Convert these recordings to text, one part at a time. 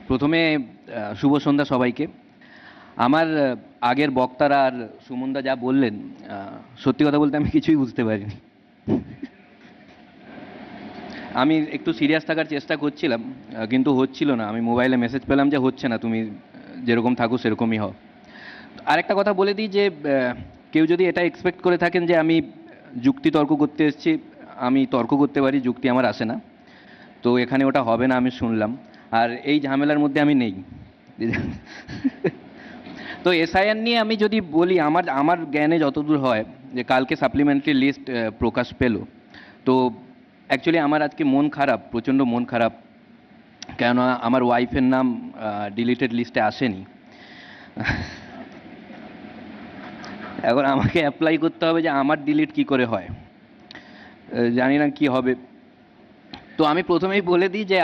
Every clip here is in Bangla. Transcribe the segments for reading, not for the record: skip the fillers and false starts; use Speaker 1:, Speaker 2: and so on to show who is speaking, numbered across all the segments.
Speaker 1: প্রথমে শুভ সন্ধ্যা সবাইকে। আমার আগের বক্তারা আর সুমনদা যা বললেন, সত্যি কথা বলতে আমি কিছুই বুঝতে পারিনি। আমি একটু সিরিয়াস থাকার চেষ্টা করছিলাম, কিন্তু হচ্ছিল না। আমি মোবাইলে মেসেজ পেলাম যে হচ্ছে না, তুমি যেরকম থাকো সেরকমই হও। আরেকটা কথা বলে দিই যে কেউ যদি এটা এক্সপেক্ট করে থাকেন যে আমি যুক্তি তর্ক করতে এসেছি, আমি তর্ক করতে পারি, যুক্তি আমার আসে না। তো এখানে ওটা হবে না আমি শুনলাম। আর এই ঝামেলার মধ্যে আমি নেই। তো এসআইআর নিয়ে আমি যদি বলি, আমার আমার জ্ঞানে যতদূর হয়, যে কালকে সাপ্লিমেন্টারি লিস্ট প্রকাশ পেল। তো অ্যাকচুয়ালি আমার আজকে মন খারাপ, প্রচণ্ড মন খারাপ। কেননা আমার ওয়াইফের নাম ডিলিটেড লিস্টে আসেনি। এখন আমাকে অ্যাপ্লাই করতে হবে যে আমার ডিলিট কি করে হয়। জানি না কি হবে। তো আমি প্রথমেই বলে দিই যে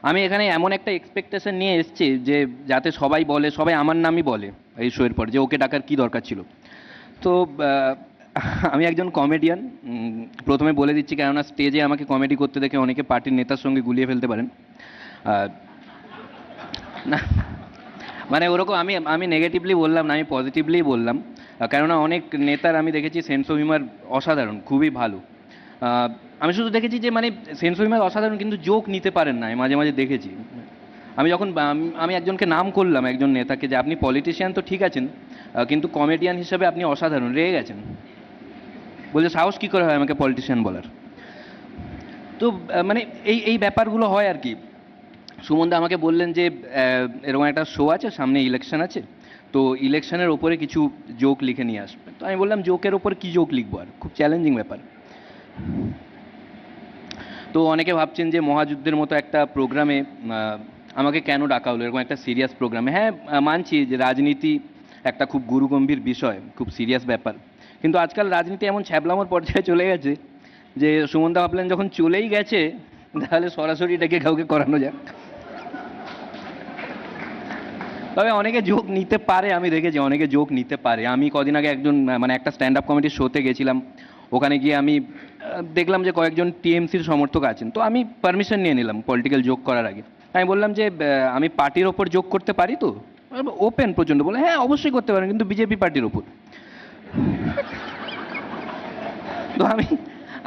Speaker 1: আমি এখানে এমন একটা এক্সপেকটেশন নিয়ে এসেছি যে যাতে সবাই বলে, সবাই আমার নামই বলে এই শোয়ের পর, যে ওকে ডাকার কি দরকার ছিল। তো আমি একজন কমেডিয়ান, প্রথমে বলে দিচ্ছি, কেননা স্টেজে আমাকে কমেডি করতে দেখে অনেকে পার্টির নেতার সঙ্গে গুলিয়ে ফেলতে পারেন। আর না, মানে ওরকম আমি আমি নেগেটিভলি বললাম না, আমি পজিটিভলি বললাম। কেননা অনেক নেতার আমি দেখেছি সেন্স অফ হিউমার অসাধারণ, খুবই ভালো। আমি শুধু দেখেছি যে মানে সেন্স অফ হিউমার অসাধারণ, কিন্তু জোক নিতে পারেন না, আমি মাঝে মাঝে দেখেছি। আমি যখন আমি একজনকে নাম করলাম, একজন নেতাকে, যে আপনি পলিটিশিয়ান তো ঠিক আছেন, কিন্তু কমেডিয়ান হিসেবে আপনি অসাধারণ, রেগে গেছেন। বলছে সাহস কী করে হয় আমাকে পলিটিশিয়ান বলার। তো মানে এই এই ব্যাপারগুলো হয় আর কি। সুমনদা আমাকে বললেন যে এরকম একটা শো আছে, সামনে ইলেকশন আছে, তো ইলেকশনের ওপরে কিছু জোক লিখে নিয়ে আসবে। তো আমি বললাম জোকের ওপর কী জোক লিখবো, আর খুব চ্যালেঞ্জিং ব্যাপার। তো অনেকে ভাবছেন যে মহাযুদ্ধের মতো একটা প্রোগ্রামে আমাকে কেন ডাকা হলো, এরকম একটা সিরিয়াস প্রোগ্রামে। হ্যাঁ, মানছি যে রাজনীতি একটা খুব গুরুগম্ভীর বিষয়, খুব সিরিয়াস ব্যাপার। কিন্তু আজকাল রাজনীতি এমন ছ্যাবলামোর পর্যায়ে চলে গেছে যে সুমনদা ভাবলেন যখন চলেই গেছে, তাহলে সরাসরি ডেকে কাউকে করানো যাক। তবে অনেকে জোক নিতে পারে, আমি দেখেছি অনেকে জোক নিতে পারে। আমি কদিন আগে একজন মানে একটা স্ট্যান্ড আপ কমেডির শোতে গেছিলাম। ওখানে গিয়ে আমি দেখলাম যে কয়েকজন টিএমসির সমর্থক আছেন। তো আমি পারমিশন নিয়ে নিলাম পলিটিক্যাল জোক করার আগে। আমি বললাম যে আমি পার্টির ওপর জোক করতে পারি তো। ওপেন প্রচণ্ড, বলে হ্যাঁ অবশ্যই করতে পারেন, কিন্তু বিজেপি পার্টির ওপর। তো আমি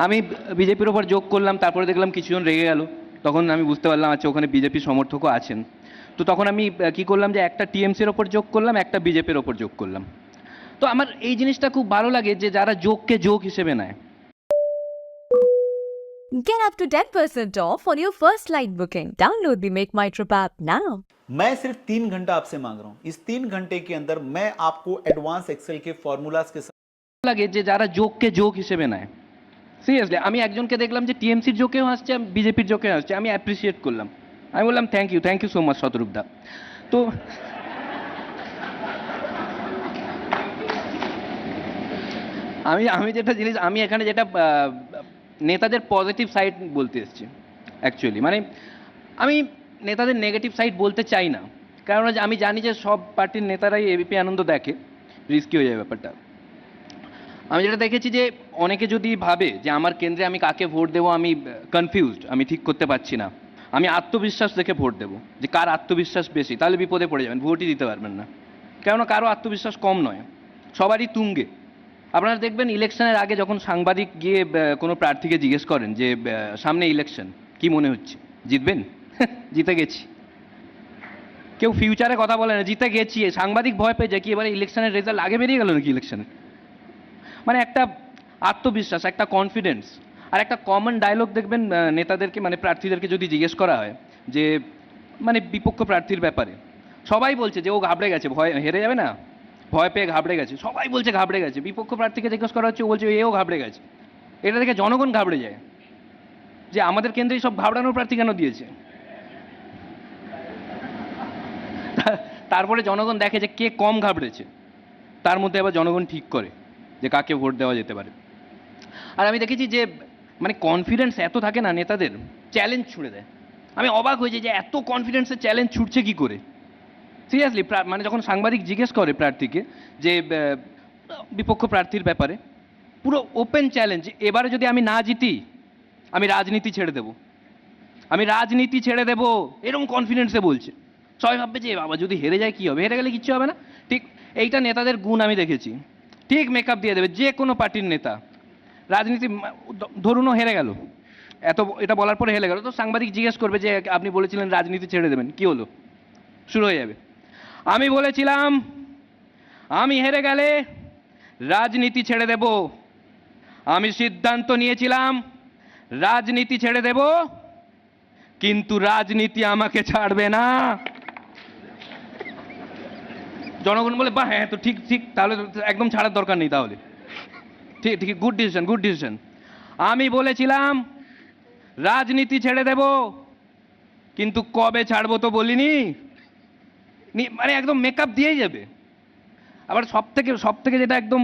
Speaker 1: আমি বিজেপির ওপর জোক করলাম, তারপরে দেখলাম কিছুজন রেগে গেল। তখন আমি বুঝতে পারলাম আচ্ছা ওখানে বিজেপি সমর্থকও আছেন। তো তখন আমি কি করলাম, যে একটা টিএমসির ওপর জোক করলাম, একটা বিজেপির ওপর জোক করলাম। তো আমার এই জিনিসটা খুব ভালো লাগে যে যারা জোককে জোক হিসেবে নেয়।
Speaker 2: Get up to 10% off on your first flight booking. Download the Make My Trip app now.
Speaker 3: मैं सिर्फ 3 घंटा आपसे मांग रहा हूं। इस 3 घंटे के अंदर मैं आपको एडवांस एक्सेल के फॉर्मूलाज के साथ
Speaker 1: লাগে যে যারা জোককে জোক হিসেবে নেয়। সিরিয়াসলি আমি একজনকে দেখলাম যে টিএমসির জোকেও হাসছে, বিজেপির জোকেও হাসছে, আমি অ্যাপ্রিসিয়েট করলাম। আমি বললাম থ্যাংক ইউ সো মাচ শতরূপদা। তো আমি আমি যেটা জিনিস, আমি এখানে যেটা নেতাদের পজিটিভ সাইড বলতে এসেছি অ্যাকচুয়ালি। মানে আমি নেতাদের নেগেটিভ সাইড বলতে চাই না, কারণ আমি জানি যে সব পার্টির নেতারাই এবিপি আনন্দ দেখে, রিস্কি হয়ে যায় ব্যাপারটা। আমি যেটা দেখেছি যে অনেকে যদি ভাবে যে আমার কেন্দ্রে আমি কাকে ভোট দেবো, আমি কনফিউজড, আমি ঠিক করতে পারছি না, আমি আত্মবিশ্বাস দেখে ভোট দেবো, যে কার আত্মবিশ্বাস বেশি, তাহলে বিপদে পড়ে যাবেন, ভোটই দিতে পারবেন না। কেননা কারো আত্মবিশ্বাস কম নয়, সবারই তুঙ্গে। আপনারা দেখবেন ইলেকশনের আগে যখন সাংবাদিক গিয়ে কোনো প্রার্থীকে জিজ্ঞেস করেন যে সামনে ইলেকশন, কি মনে হচ্ছে, জিতবেন? জিতে গেছি। কেউ ফিউচারে কথা বলে না, জিতে গেছি। সাংবাদিক ভয় পেয়ে যায় কি এবারে ইলেকশনের রেজাল্ট আগে বেরিয়ে গেল নাকি ইলেকশনের। মানে একটা আত্মবিশ্বাস, একটা কনফিডেন্স। আর একটা কমন ডায়লগ দেখবেন নেতাদেরকে, মানে প্রার্থীদেরকে যদি জিজ্ঞেস করা হয় যে মানে বিপক্ষ প্রার্থীর ব্যাপারে, সবাই বলছে যে ও ঘাবড়ে গেছে, ভয় হেরে যাবে না, ভয় পেয়ে ঘাবড়ে গেছে, সবাই বলছে ঘাবড়ে গেছে। বিপক্ষ প্রার্থীকে জিজ্ঞেস করা হচ্ছে, ও বলছে এও ঘাবড়ে গেছে। এটা দেখে জনগণ ঘাবড়ে যায় যে আমাদের কেন্দ্রেই সব ঘাবড়ানোর প্রার্থী কেন দিয়েছে। তারপরে জনগণ দেখে যে কে কম ঘাবড়েছে, তার মধ্যে আবার জনগণ ঠিক করে যে কাকে ভোট দেওয়া যেতে পারে। আর আমি দেখেছি যে মানে কনফিডেন্স এত থাকে না নেতাদের, চ্যালেঞ্জ ছুড়ে দেয়। আমি অবাক হয়ে যাই যে এত কনফিডেন্সের চ্যালেঞ্জ ছুটছে কি করে। সিরিয়াসলি, মানে যখন সাংবাদিক জিজ্ঞেস করে প্রার্থীকে যে বিপক্ষ প্রার্থীর ব্যাপারে, পুরো ওপেন চ্যালেঞ্জ, এবারে যদি আমি না জিতি আমি রাজনীতি ছেড়ে দেবো। আমি রাজনীতি ছেড়ে দেব, এরকম কনফিডেন্সে বলছে। সবাই ভাববে যে বাবা যদি হেরে যায় কি হবে, হেরে গেলে কিচ্ছু হবে না। ঠিক এইটা নেতাদের গুণ আমি দেখেছি, ঠিক মেকআপ দিয়ে দেবে যে কোনো পার্টির নেতা। রাজনীতি ধরুন ও হেরে গেল, এটা বলার পরে হেরে গেল, তো সাংবাদিক জিজ্ঞেস করবে যে আপনি বলেছিলেন রাজনীতি ছেড়ে দেবেন, কি হলো? শুরু হয়ে যাবে, আমি বলেছিলাম আমি হেরে গেলে রাজনীতি ছেড়ে দেব, আমি সিদ্ধান্ত নিয়েছিলাম রাজনীতি ছেড়ে দেব, কিন্তু রাজনীতি আমাকে ছাড়বে না। জনগণ বলে বাহ, হ্যাঁ তো ঠিক ঠিক, তাহলে তো একদম ছাড়ার দরকার নেই, তাহলে ঠিক ঠিক, গুড ডিসিশন, গুড ডিসিশন। আমি বলেছিলাম রাজনীতি ছেড়ে দেব, কিন্তু কবে ছাড়বো তো বলিনি। মানে একদম মেকআপ দিয়েই যাবে। আবার সব থেকে যেটা একদম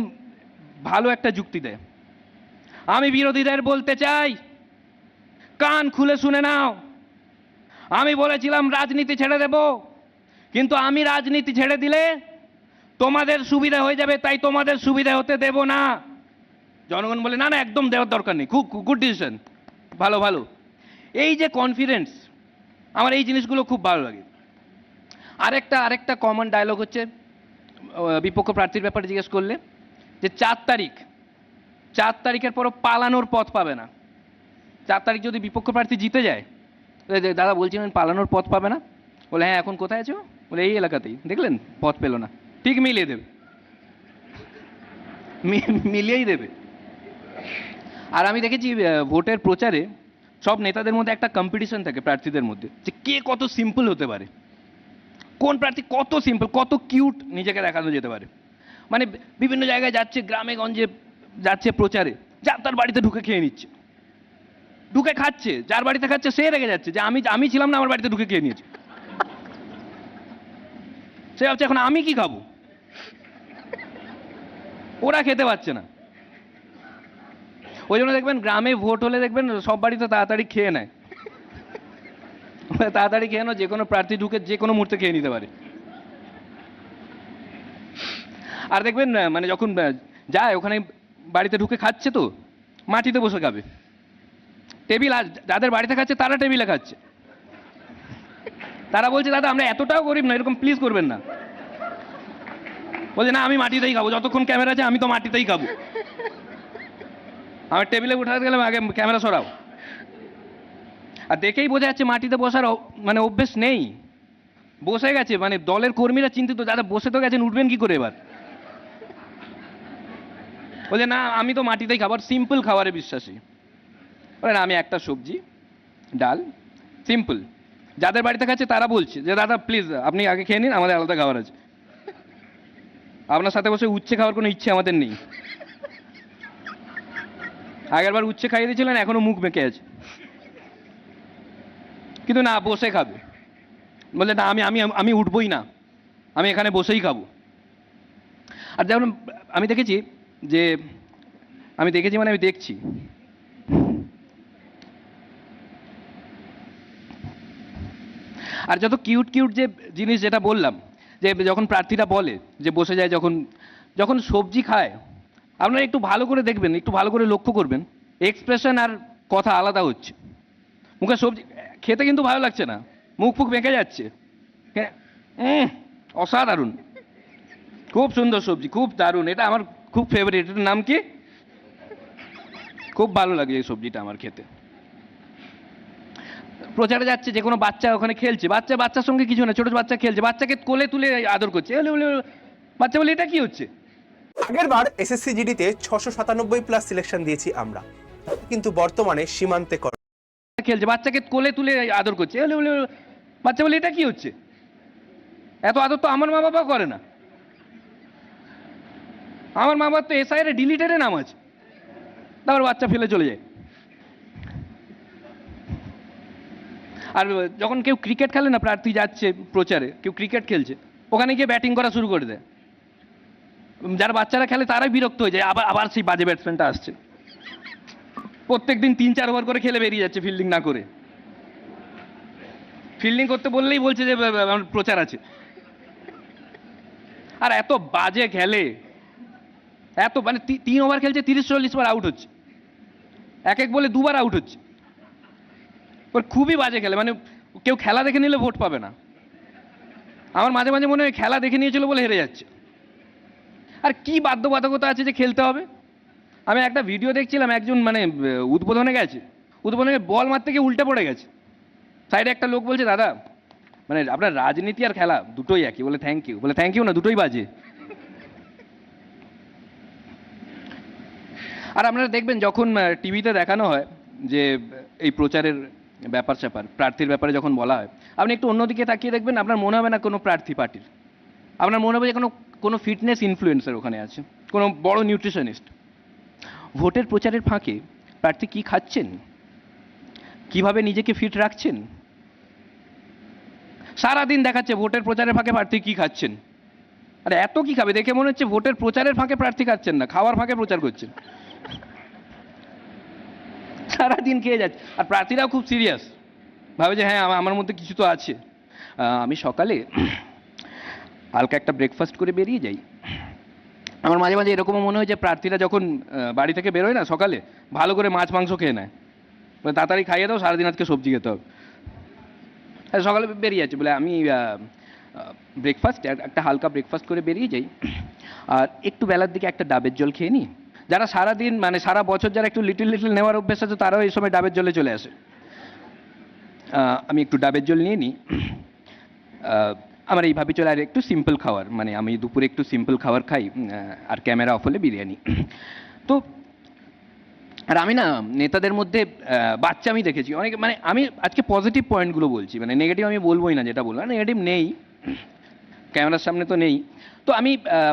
Speaker 1: ভালো একটা যুক্তি দেয়, আমি বিরোধীদের বলতে চাই কান খুলে শুনে নাও, আমি বলেছিলাম রাজনীতি ছেড়ে দেব, কিন্তু আমি রাজনীতি ছেড়ে দিলে তোমাদের সুবিধা হয়ে যাবে, তাই তোমাদের সুবিধা হতে দেব না। জনগণ বলে না না, একদম দেওয়ার দরকার নেই, খুব গুড ডিসিশন, ভালো ভালো। এই যে কনফিডেন্স, আমার এই জিনিসগুলো খুব ভালো লাগে। আরেকটা কমন ডায়লগ হচ্ছে বিপক্ষ প্রার্থীর ব্যাপারে জিজ্ঞেস করলে, যে 4 তারিখের পরও পালানোর পথ পাবে না। 4 তারিখ যদি বিপক্ষ প্রার্থী জিতে যায়, দাদা বলছিলেন পালানোর পথ পাবে না, বলে হ্যাঁ এখন কোথায় আছো, বলে এই এলাকাতেই, দেখলেন পথ পেল না, ঠিক মিলিয়ে দেবে, মিলিয়েই দেবে। আর আমি দেখেছি ভোটের প্রচারে সব নেতাদের মধ্যে একটা কম্পিটিশন থাকে প্রার্থীদের মধ্যে, যে কে কত সিম্পল হতে পারে, কোন প্রার্থী কত সিম্পল, কত কিউট নিজেকে দেখানো যেতে পারে। মানে বিভিন্ন জায়গায় যাচ্ছে, গ্রামে গঞ্জে যাচ্ছে প্রচারে, যা তার বাড়িতে ঢুকে খেয়ে নিচ্ছে, ঢুকে খাচ্ছে, যার বাড়িতে খাচ্ছে সে রেগে যাচ্ছে যে আমি ছিলাম না, আমার বাড়িতে ঢুকে খেয়ে নিয়েছে। সে ভাবছে এখন আমি কি খাবো, ওরা খেতে পাচ্ছে না। ওই জন্য দেখবেন গ্রামে ভোট হলে দেখবেন সব বাড়িতে তাড়াতাড়ি খেয়ে নেয়, তাড়াতাড়ি খেয়ে নাও, যে কোনো প্রার্থী ঢুকে যে কোনো মুহূর্তে খেয়ে নিতে পারে। আর দেখবেন মানে যখন যায় ওখানে বাড়িতে ঢুকে খাচ্ছে, তো মাটিতে বসে খাবে, টেবিল, আর যাদের বাড়িতে খাচ্ছে তারা টেবিলে খাচ্ছে। তারা বলছে দাদা আমরা এতটাও গরিব না, এরকম প্লিজ করবেন না। বলছে না আমি মাটিতেই খাবো, যতক্ষণ ক্যামেরা আছে আমি তো মাটিতেই খাবো, আমার টেবিলে উঠাতে গেলাম আগে ক্যামেরা সরাও। আর দেখেই বোঝা যাচ্ছে মাটিতে বসার মানে অভ্যেস নেই, বসে গেছে, মানে দলের কর্মীরা চিন্তিত, দাদা বসে তো গেছেন, উঠবেন কি করে এবার। বলছে না আমি তো মাটিতেই খাবার, সিম্পল খাবারে বিশ্বাসী। বলে না আমি একটা সবজি ডাল সিম্পল। যাদের বাড়িতে খাচ্ছে তারা বলছে যে দাদা প্লিজ আপনি আগে খেয়ে নিন, আমাদের আলাদা খাবার আছে, আপনার সাথে বসে উচ্ছে খাওয়ার কোনো ইচ্ছে আমাদের নেই। আগেরবার উচ্ছে খাইয়ে দিয়েছিলেন, এখনো মুখ বেঁকে আছে, কিন্তু না বসে খাবে। বলে না আমি আমি আমি উঠবই না, আমি এখানে বসেই খাবো। আর যেমন আমি দেখেছি মানে আমি দেখছি আর যত কিউট কিউট যে জিনিস যেটা বললাম, যে যখন প্রার্থীরা বলে যে বসে যায়, যখন সবজি খায়, আপনারা একটু ভালো করে দেখবেন, একটু ভালো করে লক্ষ্য করবেন, এক্সপ্রেশন আর কথা আলাদা হচ্ছে। মুখে সবজি খেতে কিন্তু ভালো লাগছে না, মুখ ফুক বেঁকে যাচ্ছে, অসাধারণ, খুব সুন্দর সবজি, খুব দারুণ, এটা আমার খুব ফেভারিট, এটার নাম কি, খুব ভালো লাগে এই সবজিটা আমার খেতে। প্রচারে যাচ্ছে, যে কোনো বাচ্চা ওখানে খেলছে, বাচ্চার সঙ্গে কিছু না, ছোট বাচ্চা খেলছে, বাচ্চাকে কোলে তুলে আদর করছে, বাচ্চা বলে এটা কি হচ্ছে।
Speaker 4: আগের বার এসএসসি জিডিতে 697+ সিলেকশন দিয়েছি আমরা, কিন্তু বর্তমানে সীমান্তে
Speaker 1: খেলছে, বাচ্চাকে কোলে তুলে আদর করছে, বাচ্চা বলে এটা কি হচ্ছে, এত আদর তো আমার মা বাবা করে না, আমার মা বাবার তো এসআই এর ডিলিটেডে নাম আছে, তারপর বাচ্চা ফেলে চলে যায়। আর যখন কেউ ক্রিকেট খেলে না, প্রার্থী যাচ্ছে প্রচারে, কেউ ক্রিকেট খেলছে, ওখানে গিয়ে ব্যাটিং করা শুরু করে দেয়, যারা বাচ্চারা খেলে তারাই বিরক্ত হয়ে যায়, আবার সেই বাজে ব্যাটসম্যানটা আসছে, প্রত্যেকদিন 3-4 ওভার করে খেলে বেরিয়ে যাচ্ছে ফিল্ডিং না করে, ফিল্ডিং করতে বললেই বলছে যে আমার প্রচার আছে। আর এত বাজে খেলে, এত মানে 3 ওভার খেলছে, 30-40 বার আউট হচ্ছে, এক বলে 2 বার আউট হচ্ছে। ওর খুবই বাজে খেলে, মানে কেউ খেলা দেখে নিলে ভোট পাবে না। আমার মাঝে মাঝে মনে হয় খেলা দেখে নিয়েছিল বলে হেরে যাচ্ছে। আর কি বাধ্যবাধকতা আছে যে খেলতে হবে? আমি একটা ভিডিও দেখছিলাম, একজন মানে উদ্বোধনে গেছে, উদ্বোধনে বল মারতে গিয়ে উল্টে পড়ে গেছে। সাইডে একটা লোক বলছে, দাদা মানে আপনার রাজনীতি আর খেলা দুটোই একই। বলে থ্যাংক ইউ, বলে থ্যাংক ইউ না, দুটোই বাজে। আর আপনারা দেখবেন যখন টিভিতে দেখানো হয় যে এই প্রচারের ব্যাপার স্যাপার, প্রার্থীর ব্যাপারে যখন বলা হয়, আপনি একটু অন্যদিকে তাকিয়ে দেখবেন, আপনার মনে হবে না কোনো প্রার্থী পার্টির। আপনার মনে হবে যে কোনো ফিটনেস ইনফ্লুয়েন্সার ওখানে আছে, কোনো বড় নিউট্রিশনিস্ট। ভোটের প্রচারের ফাঁকে প্রার্থী কি খাচ্ছেন, কিভাবে নিজেকে ফিট রাখছেন, সারাদিন দেখাচ্ছে ভোটের প্রচারের ফাঁকে প্রার্থী কি খাচ্ছেন। আরে এত কি খাবে? দেখে মনে হচ্ছে ভোটের প্রচারের ফাঁকে প্রার্থী খাচ্ছেন না, খাওয়ার ফাঁকে প্রচার করছেন। সারাদিন খেয়ে যাচ্ছে। আর প্রার্থীরাও খুব সিরিয়াস, ভাবে যে হ্যাঁ আমার মধ্যে কিছু তো আছে। আমি সকালে হালকা একটা ব্রেকফাস্ট করে বেরিয়ে যাই। আমার মাঝে মাঝে এরকমও মনে হয় যে প্রার্থীরা যখন বাড়ি থেকে বেরোয় না সকালে, ভালো করে মাছ মাংস খেয়ে নেয়, বলে তাড়াতাড়ি খাইয়ে দাও, সারাদিন আজকে সবজি খেতে হবে। সকালে বেরিয়ে যাচ্ছে বলে আমি ব্রেকফাস্ট, একটা হালকা ব্রেকফাস্ট করে বেরিয়ে যাই, আর একটু বেলার দিকে একটা ডাবের জল খেয়ে নিই। যারা সারাদিন মানে সারা বছর যারা একটু লিটল লিটল নেওয়ার অভ্যেস আছে, তারাও এই সময় ডাবের জলে চলে আসে। আমি একটু ডাবের জল নিয়ে নিই। আমার এইভাবে চলে। আর একটু সিম্পল খাবার, মানে আমি দুপুরে একটু সিম্পল খাবার খাই, আর ক্যামেরা অফ হলে বিরিয়ানি। তো আর আমি না নেতাদের মধ্যে বাচ্চামি দেখেছি অনেক। মানে আমি আজকে পজিটিভ পয়েন্টগুলো বলছি, মানে নেগেটিভ আমি বলবোই না, যেটা বললাম নেগেটিভ নেই, ক্যামেরার সামনে তো নেই। তো আমি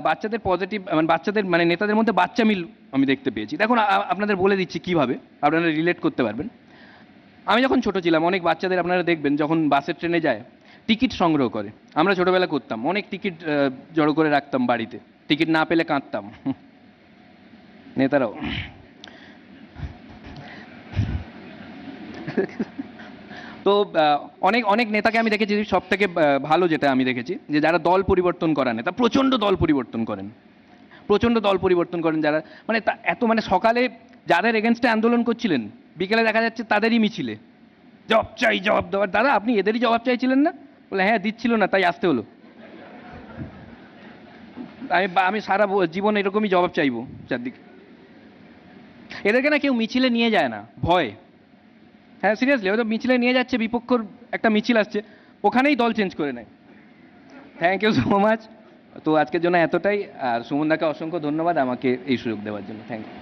Speaker 1: বাচ্চাদের পজিটিভ, মানে বাচ্চাদের মানে নেতাদের মধ্যে বাচ্চামিল আমি দেখতে পেয়েছি। দেখুন আপনাদের বলে দিচ্ছি কীভাবে আপনারা রিলেট করতে পারবেন। আমি যখন ছোট ছিলাম, অনেক বাচ্চাদের আপনারা দেখবেন যখন বাসের ট্রেনে যায় টিকিট সংগ্রহ করে। আমরা ছোটবেলা করতাম, অনেক টিকিট জড়ো করে রাখতাম বাড়িতে, টিকিট না পেলে কাঁদতাম। নেতারাও। তো অনেক অনেক নেতাকে আমি দেখেছি, সব থেকে ভালো যেটা আমি দেখেছি যে যারা দল পরিবর্তন করা নেতা, প্রচণ্ড দল পরিবর্তন করেন, প্রচণ্ড দল পরিবর্তন করেন যারা, মানে এত মানে সকালে যাদের এগেনস্টে আন্দোলন করছিলেন, বিকেলে দেখা যাচ্ছে তাদেরই মিছিলে জবাব চাই, জবাব দেওয়ার। দাদা আপনি এদেরই জবাব চাইছিলেন না? বলে হ্যাঁ দিচ্ছিল না, তাই আসতে হলো। আমি সারা জীবন এরকমই জবাব চাইবো চারদিকে। এদেরকে না কেউ মিছিলে নিয়ে যায় না, ভয়। হ্যাঁ সিরিয়াসলি, হয়তো মিছিলে নিয়ে যাচ্ছে, বিপক্ষর একটা মিছিল আসছে, ওখানেই দল চেঞ্জ করে নেয়। Thank you so much. তো আজকের জন্য এতটাই। আর সুমনদাকে অসংখ্য ধন্যবাদ আমাকে এই সুযোগ দেওয়ার জন্য। Thank you.